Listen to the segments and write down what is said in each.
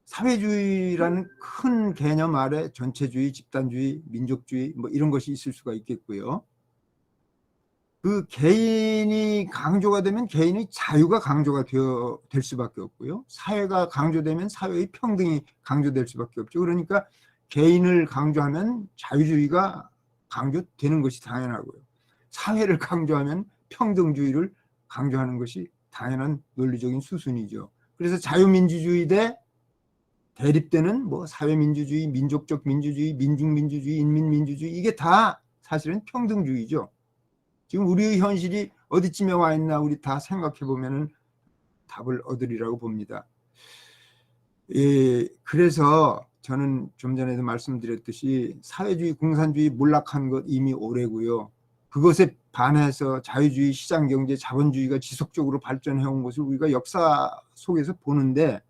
사회주의라는 큰 개념 아래 전체주의, 집단주의, 민족주의 뭐 이런 것이 있을 수가 있겠고요. 그 개인이 강조가 되면 개인의 자유가 강조가 될 수밖에 없고요. 사회가 강조되면 사회의 평등이 강조될 수밖에 없죠. 그러니까 개인을 강조하면 자유주의가 강조되는 것이 당연하고요. 사회를 강조하면 평등주의를 강조하는 것이 당연한 논리적인 수순이죠. 그래서 자유민주주의 대 대립되는 뭐 사회민주주의, 민족적 민주주의, 민중민주주의, 인민민주주의 이게 다 사실은 평등주의죠. 지금 우리의 현실이 어디쯤에 와 있나 우리 다 생각해 보면은 답을 얻으리라고 봅니다. 예, 그래서 저는 좀 전에도 말씀드렸듯이 사회주의, 공산주의 몰락한 것 이미 오래고요. 그것에 반해서 자유주의, 시장경제, 자본주의가 지속적으로 발전해온 것을 우리가 역사 속에서 보는데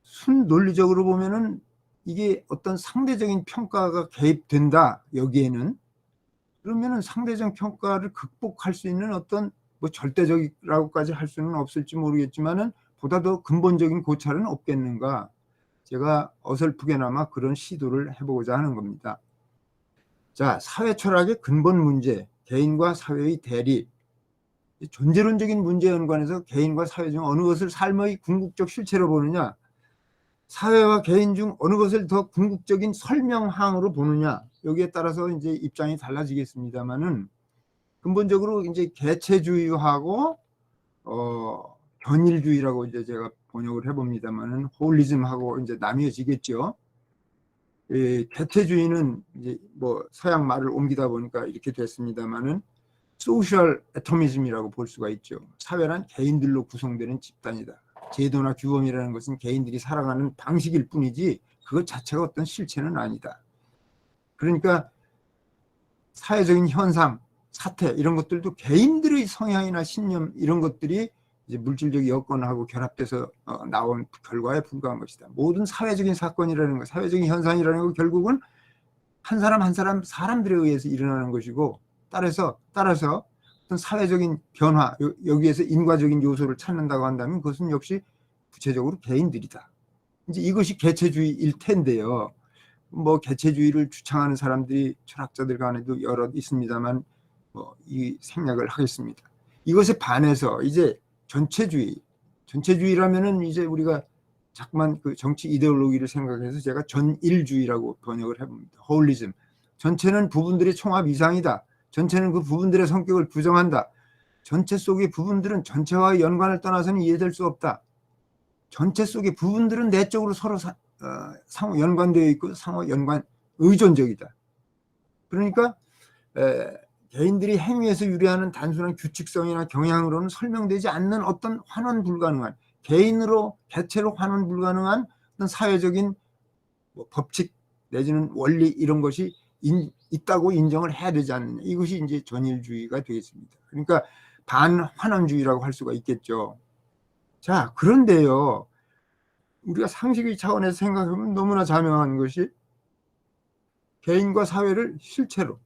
순 논리적으로 보면은 이게 어떤 상대적인 평가가 개입된다 여기에는 그러면은 상대적 평가를 극복할 수 있는 어떤 뭐 절대적이라고까지 할 수는 없을지 모르겠지만은 보다 더 근본적인 고찰은 없겠는가 제가 어설프게나마 그런 시도를 해보고자 하는 겁니다. 자, 사회 철학의 근본 문제, 개인과 사회의 대립, 존재론적인 문제에 연관해서 개인과 사회 중 어느 것을 삶의 궁극적 실체로 보느냐, 사회와 개인 중 어느 것을 더 궁극적인 설명항으로 보느냐, 여기에 따라서 이제 입장이 달라지겠습니다만은 근본적으로 이제 개체주의하고 견일주의라고 이제 제가 번역을 해봅니다만은 홀리즘하고 이제 나뉘어지겠죠. 개체주의는 이제 뭐 서양 말을 옮기다 보니까 이렇게 됐습니다만은 소셜 애토미즘이라고 볼 수가 있죠. 사회란 개인들로 구성되는 집단이다. 제도나 규범이라는 것은 개인들이 살아가는 방식일 뿐이지 그것 자체가 어떤 실체는 아니다. 그러니까 사회적인 현상, 사태 이런 것들도 개인들의 성향이나 신념 이런 것들이 이제 물질적 여건하고 결합돼서 나온 결과에 불과한 것이다. 모든 사회적인 사건이라는 것, 사회적인 현상이라는 것 결국은 한 사람 한 사람 사람들에 의해서 일어나는 것이고 따라서 어떤 사회적인 변화 여기에서 인과적인 요소를 찾는다고 한다면 그것은 역시 구체적으로 개인들이다. 이제 이것이 개체주의일 텐데요. 뭐 개체주의를 주창하는 사람들이 철학자들 간에도 여러 있습니다만 이 생략을 하겠습니다. 이것에 반해서 이제 전체주의라면은 이제 우리가 자꾸만 그 정치 이데올로기를 생각해서 제가 전일주의라고 번역을 해봅니다. 홀리즘. 전체는 부분들의 총합 이상이다. 전체는 그 부분들의 성격을 부정한다. 전체 속의 부분들은 전체와의 연관을 떠나서는 이해될 수 없다. 전체 속의 부분들은 내적으로 서로 상호 연관되어 있고 상호 연관 의존적이다. 그러니까 개인들이 행위에서 유래하는 단순한 규칙성이나 경향으로는 설명되지 않는 어떤 환원 불가능한 개인으로 개체로 환원 불가능한 어떤 사회적인 뭐 법칙 내지는 원리 이런 것이 있다고 인정을 해야 되지 않느냐. 이것이 이제 전일주의가 되겠습니다. 그러니까 반환원주의라고 할 수가 있겠죠. 자, 그런데요. 우리가 상식의 차원에서 생각하면 너무나 자명한 것이 개인과 사회를 실체로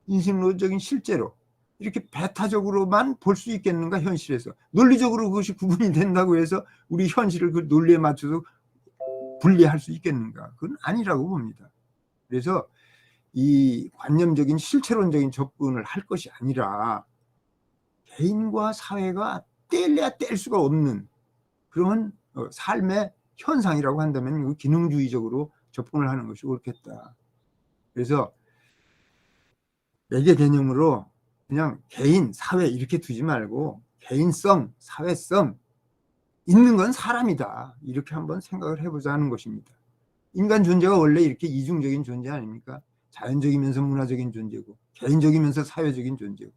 인식론적인 실제로 이렇게 배타적으로만 볼 수 있겠는가 현실에서 논리적으로 그것이 구분이 된다고 해서 우리 현실을 그 논리에 맞춰서 분리할 수 있겠는가 그건 아니라고 봅니다. 그래서 이 관념적인 실체론적인 접근을 할 것이 아니라 개인과 사회가 뗄래야 뗄 수가 없는 그런 삶의 현상이라고 한다면 기능주의적으로 접근을 하는 것이 옳겠다. 그래서 매개 개념으로 그냥 개인, 사회 이렇게 두지 말고 개인성, 사회성 있는 건 사람이다. 이렇게 한번 생각을 해보자 하는 것입니다. 인간 존재가 원래 이렇게 이중적인 존재 아닙니까? 자연적이면서 문화적인 존재고 개인적이면서 사회적인 존재고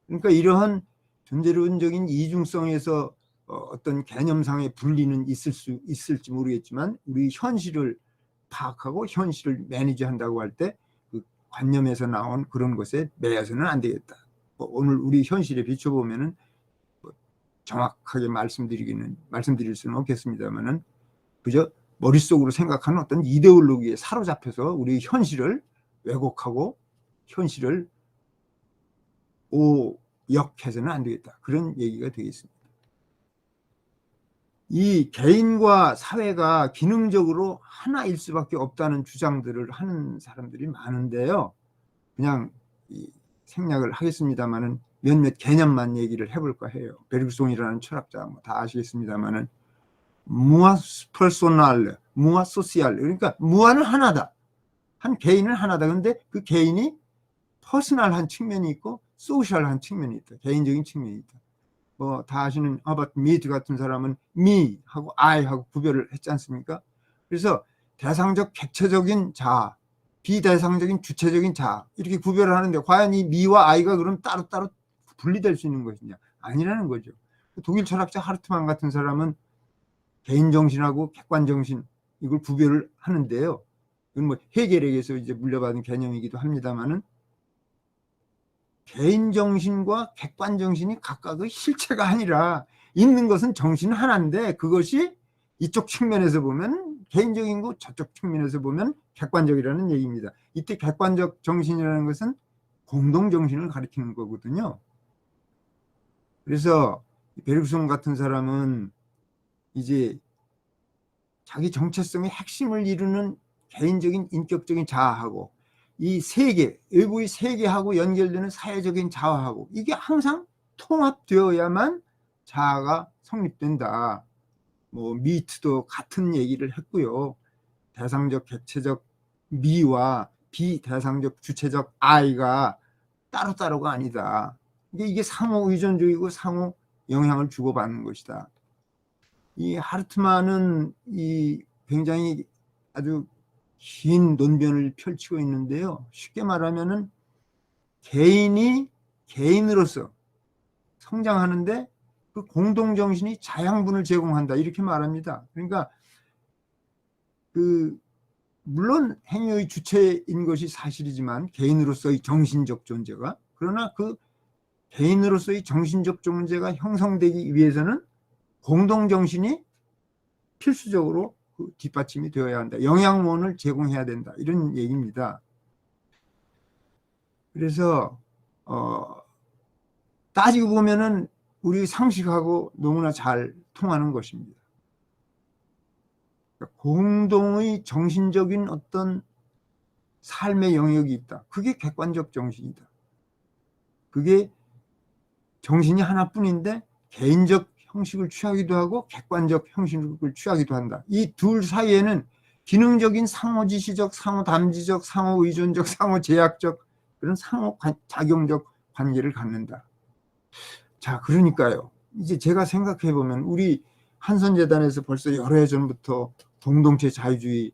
그러니까 이러한 존재론적인 이중성에서 어떤 개념상의 분리는 있을지 모르겠지만 우리 현실을 파악하고 현실을 매니지한다고 할 때 그 관념에서 나온 그런 것에 매여서는 안 되겠다. 오늘 우리 현실에 비춰보면은 정확하게 말씀드릴 수는 없겠습니다만은 그저 머릿속으로 생각하는 어떤 이데올로기에 사로잡혀서 우리 현실을 왜곡하고 현실을 오역해서는 안 되겠다. 그런 얘기가 되겠습니다. 이 개인과 사회가 기능적으로 하나일 수밖에 없다는 주장들을 하는 사람들이 많은데요. 그냥 생략을 하겠습니다만은 몇몇 개념만 얘기를 해볼까 해요. 베르그송이라는 철학자 다 아시겠습니다만은 무아 퍼소날, 무아 소시알, 그러니까 무아는 하나다. 한 개인은 하나다. 근데 그 개인이 퍼스널한 측면이 있고 소셜한 측면이 있다. 개인적인 측면이 있다. 뭐 다 아시는 허버트 미드 같은 사람은 me하고 I하고 구별을 했지 않습니까? 그래서 대상적 객체적인 자아, 비대상적인 주체적인 자아 이렇게 구별을 하는데 과연 이 me와 I가 그럼 따로따로 분리될 수 있는 것이냐? 아니라는 거죠. 독일 철학자 하르트만 같은 사람은 개인정신하고 객관정신 이걸 구별을 하는데요. 이건 뭐 헤겔에게서 이제 물려받은 개념이기도 합니다만은 개인정신과 객관정신이 각각의 실체가 아니라 있는 것은 정신 하나인데 그것이 이쪽 측면에서 보면 개인적인 거 저쪽 측면에서 보면 객관적이라는 얘기입니다. 이때 객관적 정신이라는 것은 공동정신을 가리키는 거거든요. 그래서 베르그송 같은 사람은 이제 자기 정체성의 핵심을 이루는 개인적인 인격적인 자아하고 이 세계, 외부의 세계하고 연결되는 사회적인 자아하고 이게 항상 통합되어야만 자아가 성립된다. 뭐 미트도 같은 얘기를 했고요. 대상적 객체적 미와 비대상적 주체적 I가 따로따로가 아니다. 이게 상호 의존주의고 상호 영향을 주고받는 것이다. 이 하르트만은 이 굉장히 아주 긴 논변을 펼치고 있는데요. 쉽게 말하면은 개인이 개인으로서 성장하는데 그 공동정신이 자양분을 제공한다 이렇게 말합니다. 그러니까 그 물론 행위의 주체인 것이 사실이지만 개인으로서의 정신적 존재가 그러나 그 개인으로서의 정신적 존재가 형성되기 위해서는 공동정신이 필수적으로 그 뒷받침이 되어야 한다. 영양원을 제공해야 된다. 이런 얘기입니다. 그래서 따지고 보면은 우리 상식하고 너무나 잘 통하는 것입니다. 공동의 정신적인 어떤 삶의 영역이 있다. 그게 객관적 정신이다. 그게 정신이 하나뿐인데 개인적 형식을 취하기도 하고 객관적 형식을 취하기도 한다. 이 둘 사이에는 기능적인 상호지시적, 상호담지적, 상호의존적, 상호제약적 그런 상호작용적 관계를 갖는다. 자, 그러니까요. 이제 제가 생각해 보면 우리 한선재단에서 벌써 여러 해 전부터 공동체 자유주의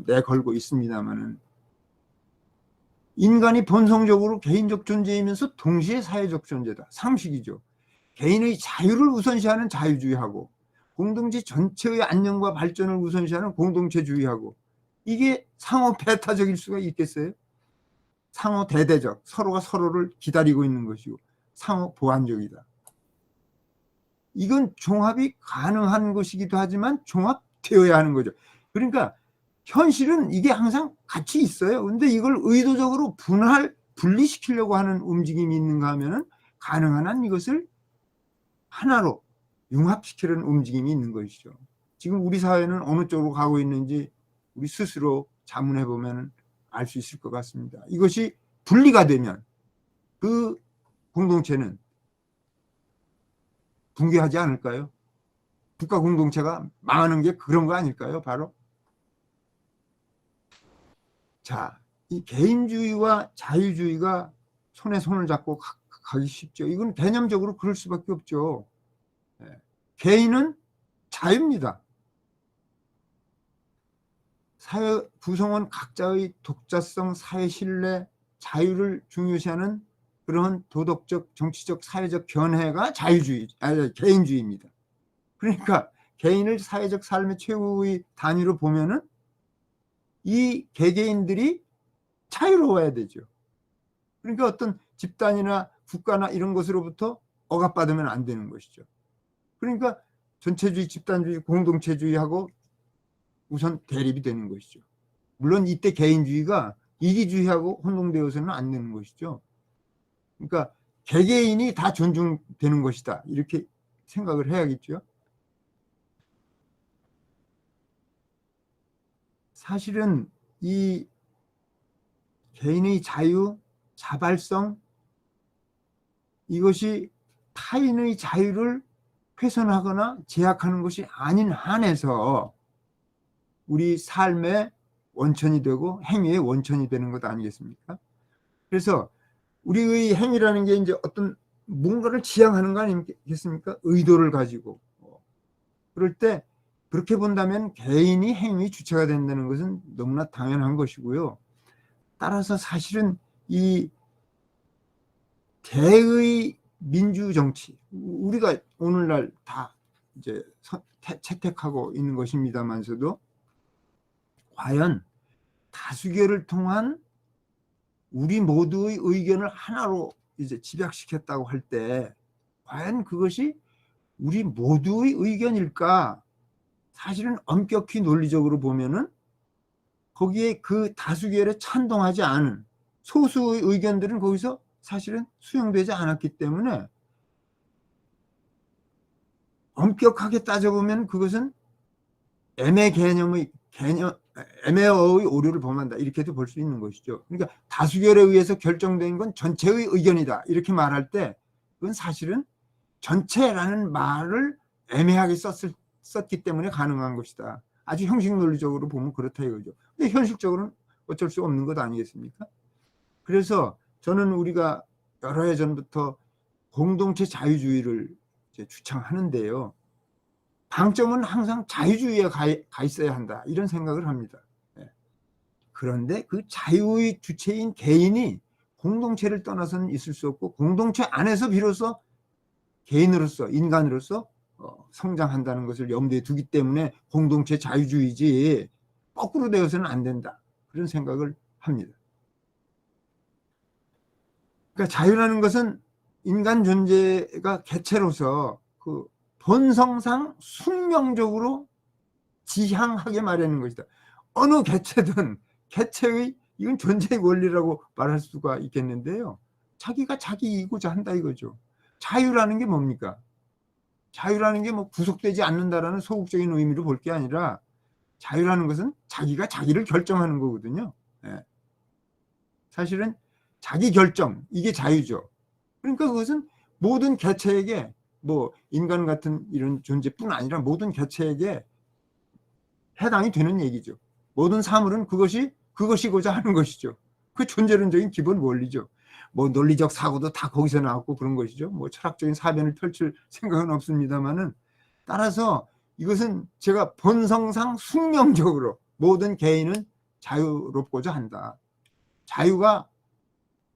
내걸고 있습니다만은 인간이 본성적으로 개인적 존재이면서 동시에 사회적 존재다. 상식이죠. 개인의 자유를 우선시하는 자유주의하고 공동체 전체의 안녕과 발전을 우선시하는 공동체주의하고 이게 상호 배타적일 수가 있겠어요? 상호 대대적, 서로가 서로를 기다리고 있는 것이고 상호 보완적이다. 이건 종합이 가능한 것이기도 하지만 종합되어야 하는 거죠. 그러니까 현실은 이게 항상 같이 있어요. 근데 이걸 의도적으로 분리시키려고 하는 움직임이 있는가 하면은 가능한 한 이것을 하나로 융합시키려는 움직임이 있는 것이죠. 지금 우리 사회는 어느 쪽으로 가고 있는지 우리 스스로 자문해 보면 알 수 있을 것 같습니다. 이것이 분리가 되면 그 공동체는 붕괴하지 않을까요? 국가 공동체가 망하는 게 그런 거 아닐까요? 바로. 자, 이 개인주의와 자유주의가 손에 손을 잡고 가기 쉽죠. 이건 개념적으로 그럴 수밖에 없죠. 개인은 자유입니다. 사회 구성원 각자의 독자성, 사회 신뢰, 자유를 중요시하는 그런 도덕적, 정치적, 사회적 견해가 개인주의입니다. 그러니까 개인을 사회적 삶의 최고의 단위로 보면은 이 개개인들이 자유로워야 되죠. 그러니까 어떤 집단이나 국가나 이런 것으로부터 억압받으면 안 되는 것이죠. 그러니까 전체주의, 집단주의, 공동체주의하고 우선 대립이 되는 것이죠. 물론 이때 개인주의가 이기주의하고 혼동되어서는 안 되는 것이죠. 그러니까 개개인이 다 존중되는 것이다. 이렇게 생각을 해야겠죠. 사실은 이 개인의 자유, 자발성, 이것이 타인의 자유를 훼손하거나 제약하는 것이 아닌 한에서 우리 삶의 원천이 되고 행위의 원천이 되는 것 아니겠습니까? 그래서 우리의 행위라는 게 이제 어떤 뭔가를 지향하는 거 아니겠습니까? 의도를 가지고. 그럴 때 그렇게 본다면 개인이 행위 주체가 된다는 것은 너무나 당연한 것이고요. 따라서 사실은 이 대의 민주정치, 우리가 오늘날 다 이제 채택하고 있는 것입니다만서도 과연 다수결을 통한 우리 모두의 의견을 하나로 이제 집약시켰다고 할 때 과연 그것이 우리 모두의 의견일까? 사실은 엄격히 논리적으로 보면은 거기에 그 다수결에 찬동하지 않은 소수의 의견들은 거기서 사실은 수용되지 않았기 때문에 엄격하게 따져보면 그것은 애매어의 오류를 범한다, 이렇게도 볼 수 있는 것이죠. 그러니까 다수결에 의해서 결정된 건 전체의 의견이다, 이렇게 말할 때 그건 사실은 전체라는 말을 애매하게 썼기 때문에 가능한 것이다. 아주 형식 논리적으로 보면 그렇다 이거죠. 근데 현실적으로는 어쩔 수 없는 것 아니겠습니까? 그래서 저는 우리가 여러 해 전부터 공동체 자유주의를 주창하는데요. 방점은 항상 자유주의에 가 있어야 한다, 이런 생각을 합니다. 그런데 그 자유의 주체인 개인이 공동체를 떠나서는 있을 수 없고 공동체 안에서 비로소 개인으로서, 인간으로서 성장한다는 것을 염두에 두기 때문에 공동체 자유주의지 거꾸로 되어서는 안 된다, 그런 생각을 합니다. 그러니까 자유라는 것은 인간 존재가 개체로서 그 본성상 숙명적으로 지향하게 마련하는 것이다. 어느 개체든 개체의, 이건 존재의 원리라고 말할 수가 있겠는데요. 자기가 자기이고자 한다 이거죠. 자유라는 게 뭡니까? 자유라는 게 뭐 구속되지 않는다라는 소극적인 의미로 볼 게 아니라 자유라는 것은 자기가 자기를 결정하는 거거든요. 사실은 자기 결정, 이게 자유죠. 그러니까 그것은 모든 개체에게, 뭐 인간 같은 이런 존재뿐 아니라 모든 개체에게 해당이 되는 얘기죠. 모든 사물은 그것이고자 하는 것이죠. 그 존재론적인 기본 원리죠. 뭐 논리적 사고도 다 거기서 나왔고 그런 것이죠. 뭐 철학적인 사변을 펼칠 생각은 없습니다만은, 따라서 이것은 제가 본성상 숙명적으로 모든 개인은 자유롭고자 한다. 자유가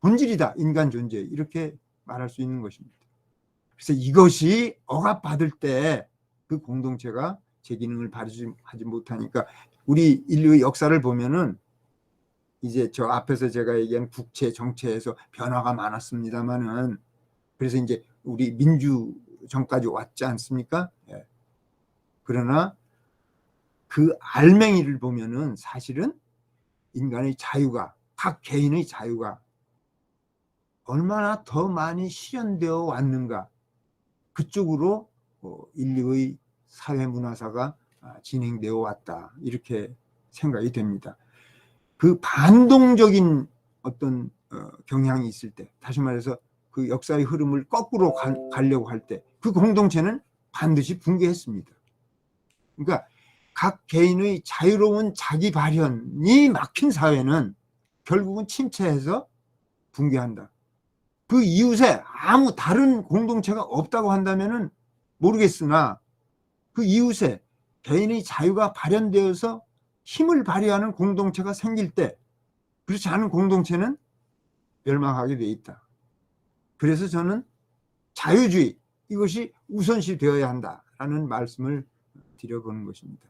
본질이다, 인간 존재, 이렇게 말할 수 있는 것입니다. 그래서 이것이 억압받을 때 그 공동체가 제 기능을 발휘하지 못하니까, 우리 인류의 역사를 보면은 이제 저 앞에서 제가 얘기한 국체 정체에서 변화가 많았습니다만은, 그래서 이제 우리 민주정까지 왔지 않습니까? 그러나 그 알맹이를 보면은 사실은 인간의 자유가, 각 개인의 자유가 얼마나 더 많이 실현되어 왔는가, 그쪽으로 인류의 사회 문화사가 진행되어 왔다, 이렇게 생각이 됩니다. 그 반동적인 어떤 경향이 있을 때, 다시 말해서 그 역사의 흐름을 거꾸로 가려고 할 때 그 공동체는 반드시 붕괴했습니다. 그러니까 각 개인의 자유로운 자기 발현이 막힌 사회는 결국은 침체해서 붕괴한다. 그 이웃에 아무 다른 공동체가 없다고 한다면은 모르겠으나, 그 이웃에 개인의 자유가 발현되어서 힘을 발휘하는 공동체가 생길 때 그렇지 않은 공동체는 멸망하게 돼 있다. 그래서 저는 자유주의, 이것이 우선시 되어야 한다라는 말씀을 드려보는 것입니다.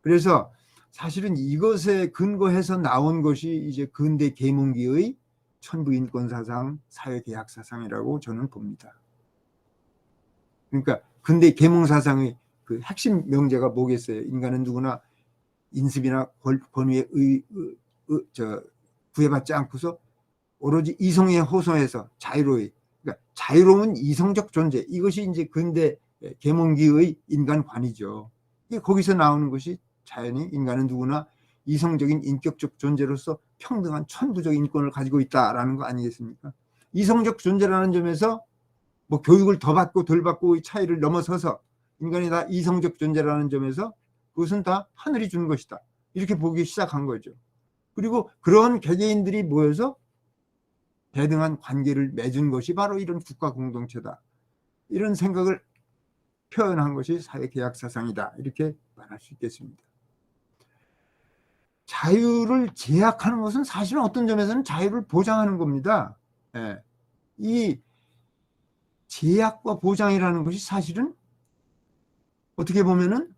그래서 사실은 이것에 근거해서 나온 것이 이제 근대 계몽기의 천부인권사상, 사회계약사상이라고 저는 봅니다. 그러니까 근대 계몽사상의 그 핵심 명제가 뭐겠어요? 인간은 누구나 인습이나 권위에 구애받지 않고서 오로지 이성에 호소해서 자유로이, 그러니까 자유로운 이성적 존재, 이것이 이제 근대 계몽기의 인간관이죠. 거기서 나오는 것이 자연히 인간은 누구나 이성적인 인격적 존재로서 평등한 천부적 인권을 가지고 있다라는 거 아니겠습니까? 이성적 존재라는 점에서 뭐 교육을 더 받고 덜 받고의 차이를 넘어서서 인간이 다 이성적 존재라는 점에서 그것은 다 하늘이 준 것이다. 이렇게 보기 시작한 거죠. 그리고 그런 개개인들이 모여서 대등한 관계를 맺은 것이 바로 이런 국가 공동체다. 이런 생각을 표현한 것이 사회계약 사상이다. 이렇게 말할 수 있겠습니다. 자유를 제약하는 것은 사실은 어떤 점에서는 자유를 보장하는 겁니다. 예. 이 제약과 보장이라는 것이 사실은 어떻게 보면은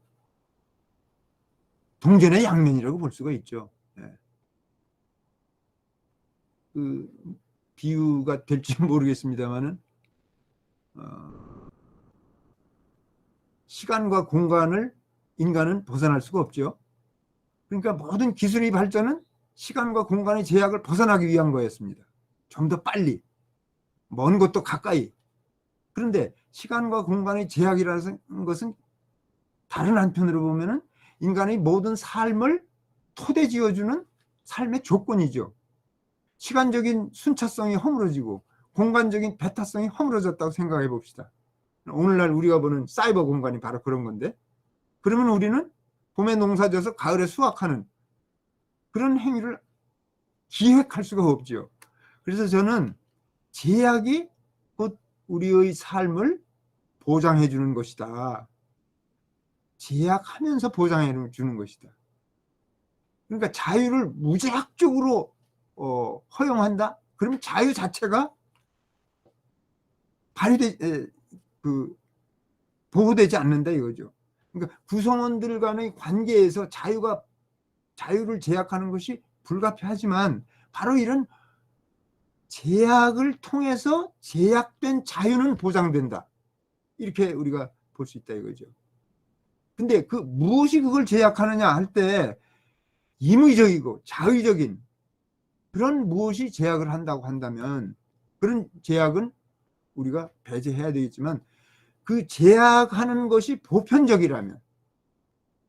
동전의 양면이라고 볼 수가 있죠. 예. 그 비유가 될지 모르겠습니다만은 시간과 공간을 인간은 벗어날 수가 없죠. 그러니까 모든 기술의 발전은 시간과 공간의 제약을 벗어나기 위한 거였습니다. 좀 더 빨리, 먼 곳도 가까이. 그런데 시간과 공간의 제약이라는 것은 다른 한편으로 보면은 인간의 모든 삶을 토대 지어주는 삶의 조건이죠. 시간적인 순차성이 허물어지고 공간적인 배타성이 허물어졌다고 생각해 봅시다. 오늘날 우리가 보는 사이버 공간이 바로 그런 건데, 그러면 우리는 봄에 농사져서 가을에 수확하는 그런 행위를 기획할 수가 없죠. 그래서 저는 제약이 곧 우리의 삶을 보장해 주는 것이다. 제약하면서 보장해 주는 것이다. 그러니까 자유를 무제약적으로 허용한다? 그러면 자유 자체가 보호되지 않는다 이거죠. 그러니까 구성원들 간의 관계에서 자유를 제약하는 것이 불가피하지만 바로 이런 제약을 통해서 제약된 자유는 보장된다. 이렇게 우리가 볼 수 있다 이거죠. 근데 무엇이 그걸 제약하느냐 할 때 임의적이고 자의적인 그런 무엇이 제약을 한다고 한다면 그런 제약은 우리가 배제해야 되겠지만 그 제약하는 것이 보편적이라면,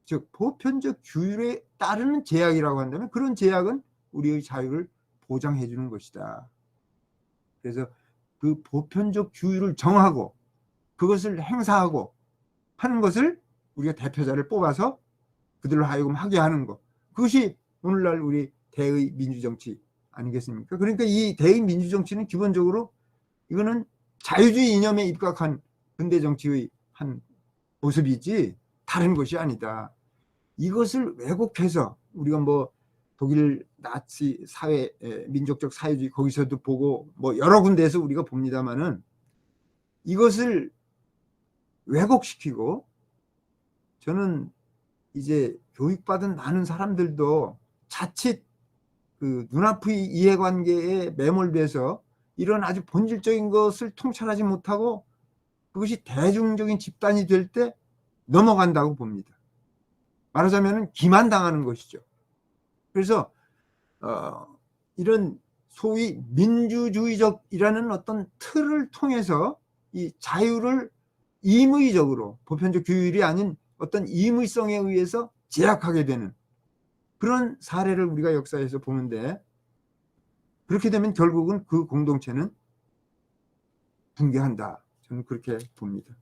즉 보편적 규율에 따르는 제약이라고 한다면 그런 제약은 우리의 자유를 보장해 주는 것이다. 그래서 그 보편적 규율을 정하고 그것을 행사하고 하는 것을 우리가 대표자를 뽑아서 그들로 하여금 하게 하는 것, 그것이 오늘날 우리 대의 민주정치 아니겠습니까? 그러니까 이 대의 민주정치는 기본적으로 이거는 자유주의 이념에 입각한 근대 정치의 한 모습이지 다른 것이 아니다. 이것을 왜곡해서 우리가 뭐 독일 나치 사회, 민족적 사회주의 거기서도 보고 뭐 여러 군데에서 우리가 봅니다만은 이것을 왜곡시키고, 저는 이제 교육받은 많은 사람들도 자칫 그 눈앞의 이해관계에 매몰돼서 이런 아주 본질적인 것을 통찰하지 못하고 그것이 대중적인 집단이 될 때 넘어간다고 봅니다. 말하자면 기만당하는 것이죠. 그래서 이런 소위 민주주의적이라는 어떤 틀을 통해서 이 자유를 임의적으로 보편적 규율이 아닌 어떤 임의성에 의해서 제약하게 되는 그런 사례를 우리가 역사에서 보는데, 그렇게 되면 결국은 그 공동체는 붕괴한다. 저는 그렇게 봅니다.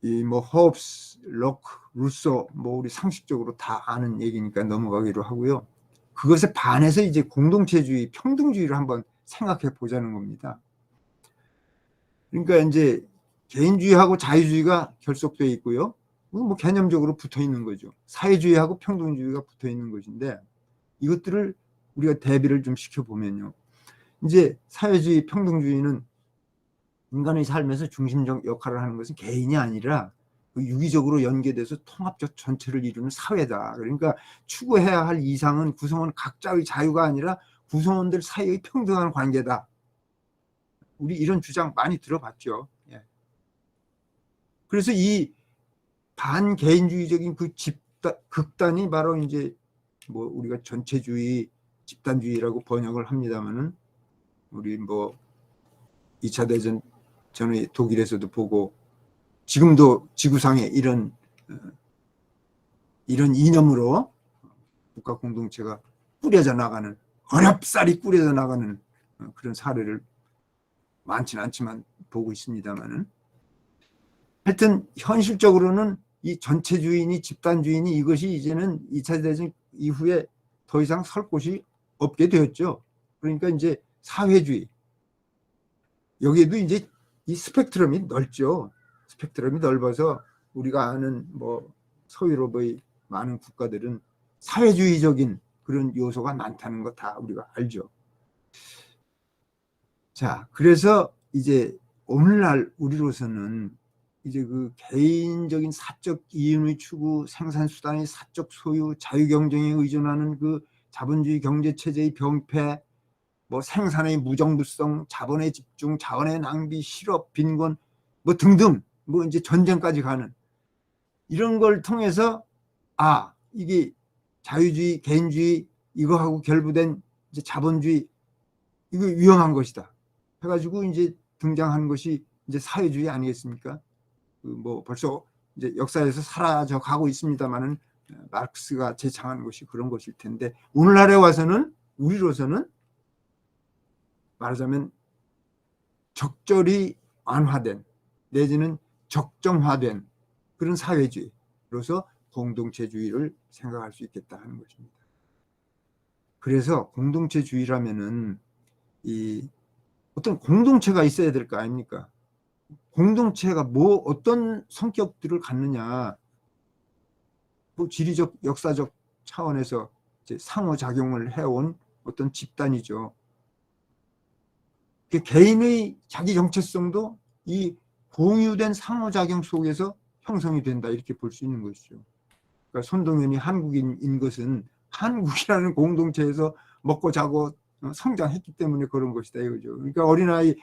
이 뭐 호흡스, 로크, 루소 뭐 우리 상식적으로 다 아는 얘기니까 넘어가기로 하고요. 그것에 반해서 이제 공동체주의, 평등주의를 한번 생각해 보자는 겁니다. 그러니까 이제 개인주의하고 자유주의가 결속되어 있고요. 뭐 개념적으로 붙어 있는 거죠. 사회주의하고 평등주의가 붙어 있는 것인데, 이것들을 우리가 대비를 좀 시켜보면요. 이제 사회주의, 평등주의는 인간의 삶에서 중심적 역할을 하는 것은 개인이 아니라 유기적으로 연계돼서 통합적 전체를 이루는 사회다. 그러니까 추구해야 할 이상은 구성원 각자의 자유가 아니라 구성원들 사이의 평등한 관계다. 우리 이런 주장 많이 들어봤죠. 예. 그래서 이 반개인주의적인 그 극단이 바로 이제 뭐 우리가 전체주의, 집단주의라고 번역을 합니다만은 우리 뭐 2차 대전 전에 독일에서도 보고 지금도 지구상에 이런 이념으로 국가 공동체가 꾸려져 나가는, 어렵사리 꾸려져 나가는 그런 사례를 많지는 않지만 보고 있습니다만은, 하여튼 현실적으로는 이 전체주의니 집단주의니 이것이 이제는 2차 대전 이후에 더 이상 설 곳이 없게 되었죠. 그러니까 이제 사회주의, 여기에도 이제 이 스펙트럼이 넓죠. 스펙트럼이 넓어서 우리가 아는 뭐 서유럽의 많은 국가들은 사회주의적인 그런 요소가 많다는 거 다 우리가 알죠. 자, 그래서 이제 오늘날 우리로서는 이제 그 개인적인 사적 이윤의 추구, 생산수단의 사적 소유, 자유경쟁에 의존하는 그 자본주의 경제체제의 병폐, 뭐 생산의 무정부성, 자본의 집중, 자원의 낭비, 실업, 빈곤, 뭐 등등, 뭐 이제 전쟁까지 가는 이런 걸 통해서 이게 자유주의, 개인주의 이거하고 결부된 이제 자본주의 이거 위험한 것이다 해가지고 이제 등장한 것이 이제 사회주의 아니겠습니까? 뭐 벌써 이제 역사에서 사라져 가고 있습니다만은 마르크스가 제창한 것이 그런 것일 텐데, 오늘날에 와서는 우리로서는 말하자면 적절히 완화된 내지는 적정화된 그런 사회주의로서 공동체주의를 생각할 수 있겠다 하는 것입니다. 그래서 공동체주의라면은 이 어떤 공동체가 있어야 될 거 아닙니까? 공동체가 뭐 어떤 성격들을 갖느냐, 뭐 지리적 역사적 차원에서 이제 상호작용을 해온 어떤 집단이죠. 개인의 자기 정체성도 이 공유된 상호작용 속에서 형성이 된다 이렇게 볼 수 있는 것이죠. 그러니까 손동현이 한국인인 것은 한국이라는 공동체에서 먹고 자고 성장했기 때문에 그런 것이다 이거죠. 그러니까 어린아이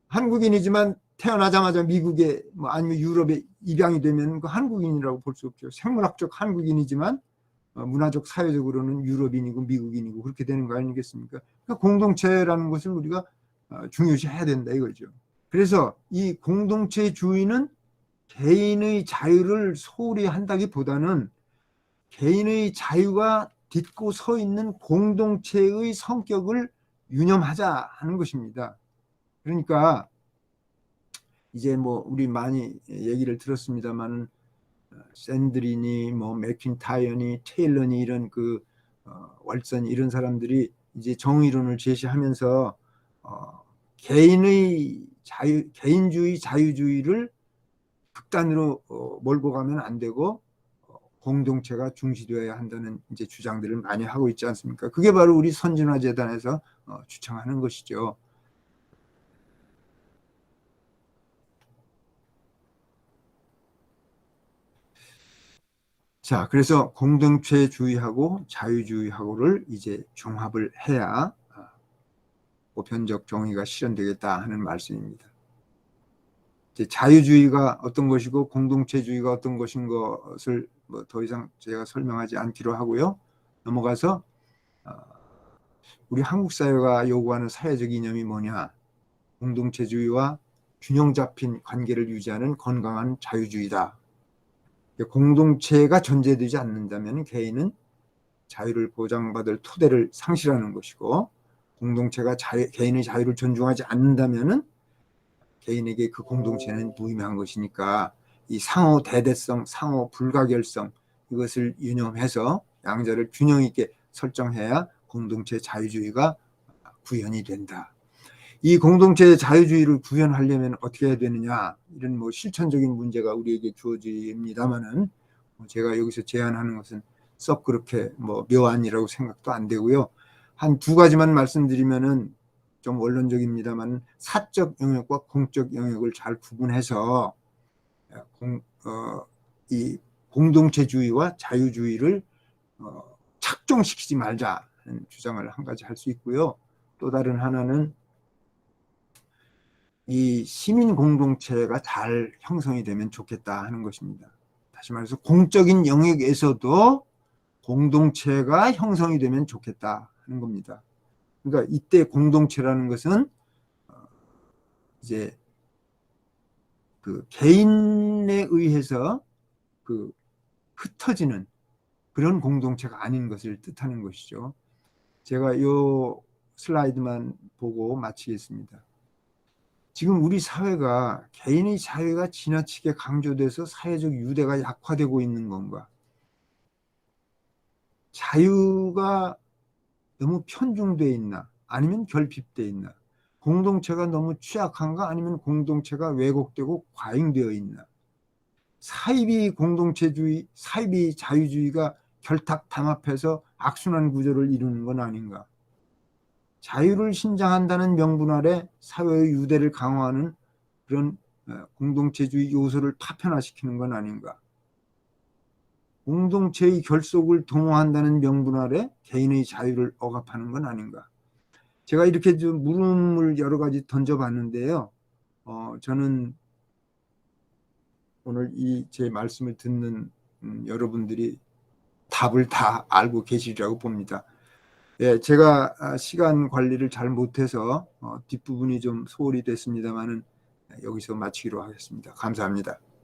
한국인이지만 태어나자마자 미국에 뭐 아니면 유럽에 입양이 되면 그 한국인이라고 볼 수 없죠. 생물학적 한국인이지만 문화적 사회적으로는 유럽인이고 미국인이고 그렇게 되는 거 아니겠습니까? 그러니까 공동체라는 것을 우리가 중요시해야 된다 이거죠. 그래서 이 공동체주의는 개인의 자유를 소홀히 한다기보다는 개인의 자유가 딛고 서 있는 공동체의 성격을 유념하자 하는 것입니다. 그러니까 이제 뭐 우리 많이 얘기를 들었습니다만 샌드리니 뭐 맥킨타이어니 테일러니 이런 그 왈슨 이런 사람들이 이제 정의론을 제시하면서 개인의 자유, 개인주의, 자유주의를 극단으로 몰고 가면 안 되고 공동체가 중시되어야 한다는 이제 주장들을 많이 하고 있지 않습니까? 그게 바로 우리 선진화재단에서 주창하는 것이죠. 자, 그래서 공동체주의하고 자유주의하고를 이제 종합을 해야 보편적 정의가 실현되겠다 하는 말씀입니다. 이제 자유주의가 어떤 것이고 공동체주의가 어떤 것인 것을 뭐 더 이상 제가 설명하지 않기로 하고요. 넘어가서 우리 한국 사회가 요구하는 사회적 이념이 뭐냐? 공동체주의와 균형 잡힌 관계를 유지하는 건강한 자유주의다. 공동체가 존재되지 않는다면 개인은 자유를 보장받을 토대를 상실하는 것이고, 공동체가 개인의 자유를 존중하지 않는다면 개인에게 그 공동체는 무의미한 것이니까 이 상호 대대성, 상호 불가결성 이것을 유념해서 양자를 균형 있게 설정해야 공동체 자유주의가 구현이 된다. 이 공동체 자유주의를 구현하려면 어떻게 해야 되느냐, 이런 뭐 실천적인 문제가 우리에게 주어집니다만은 제가 여기서 제안하는 것은 썩 그렇게 뭐 묘안이라고 생각도 안 되고요. 한 두 가지만 말씀드리면은 좀 원론적입니다만 사적 영역과 공적 영역을 잘 구분해서 이 공동체주의와 자유주의를 착종시키지 말자는 주장을 한 가지 할 수 있고요. 또 다른 하나는 이 시민 공동체가 잘 형성이 되면 좋겠다 하는 것입니다. 다시 말해서 공적인 영역에서도 공동체가 형성이 되면 좋겠다 하는 겁니다. 그러니까 이때 공동체라는 것은 이제 그 개인에 의해서 그 흩어지는 그런 공동체가 아닌 것을 뜻하는 것이죠. 제가 요 슬라이드만 보고 마치겠습니다. 지금 우리 사회가 개인의 자유가 지나치게 강조돼서 사회적 유대가 약화되고 있는 건가? 자유가 너무 편중돼 있나? 아니면 결핍돼 있나? 공동체가 너무 취약한가? 아니면 공동체가 왜곡되고 과잉되어 있나? 사이비 공동체주의, 사이비 자유주의가 결탁 담합해서 악순환 구조를 이루는 건 아닌가? 자유를 신장한다는 명분 아래 사회의 유대를 강화하는 그런 공동체주의 요소를 파편화시키는 건 아닌가? 공동체의 결속을 동호한다는 명분 아래 개인의 자유를 억압하는 건 아닌가? 제가 이렇게 좀 물음을 여러 가지 던져봤는데요. 저는 오늘 이 제 말씀을 듣는 여러분들이 답을 다 알고 계시리라고 봅니다. 예, 제가 시간 관리를 잘 못해서 뒷부분이 좀 소홀히 됐습니다만은 여기서 마치기로 하겠습니다. 감사합니다.